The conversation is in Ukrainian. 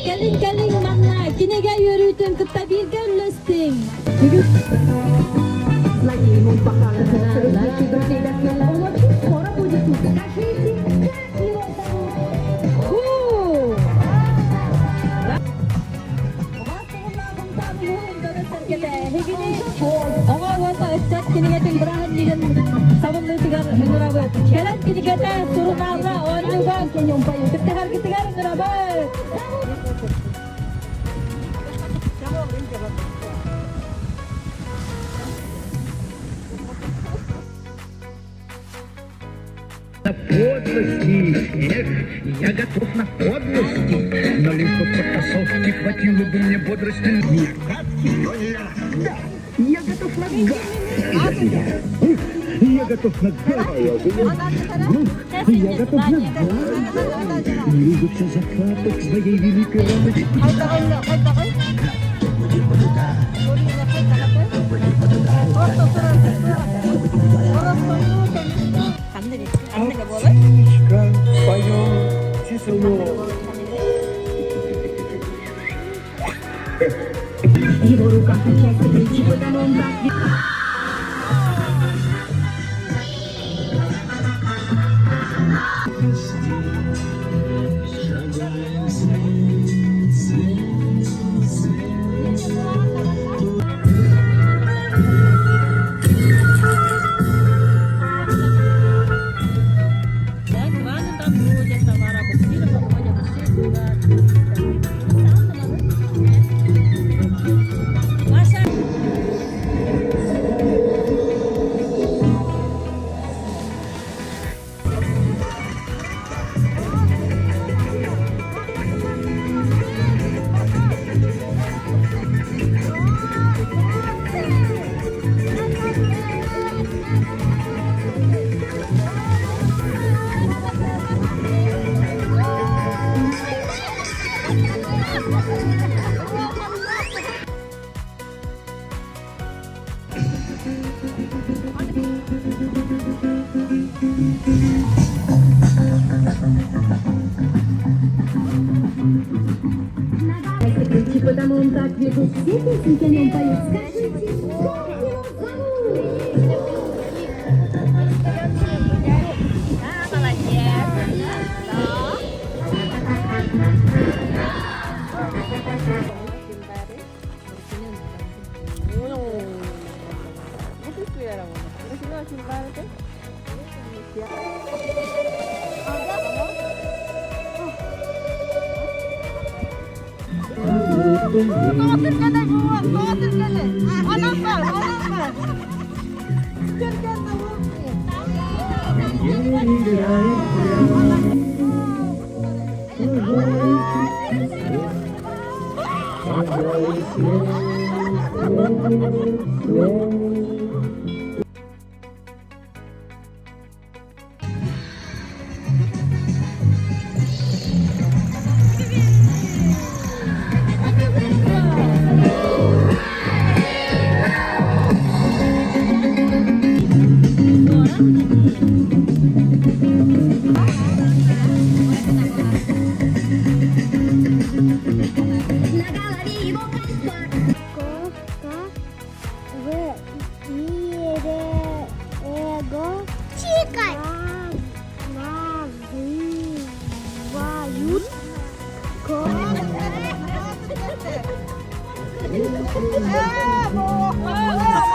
Kaling-kaling mana kiniga yürüdüm kıta bir gönlüstin. Lagi membakalan lagi bertindak yang Allah orang puji Tuhan kasih kinigating berahan di dan sabun dari tiga ngerabet. Jalan kinigata suruh nabra orang juga nyumpah ketigar ngerabet. На подлости, эх, я готов на подлости, но лишь бы потасовки хватило бы мне бодрости. Нет, гадкий, но я, да, я готов на гадость. Я готов на гадость. Я готов на гадость. Двигаться закаток своей великой радости. Птичка поет тяжело. В его руках начался ключи, потому он так... Потому он так ведут все песенки, о нем поют. Скажите, как его Eh, bohong.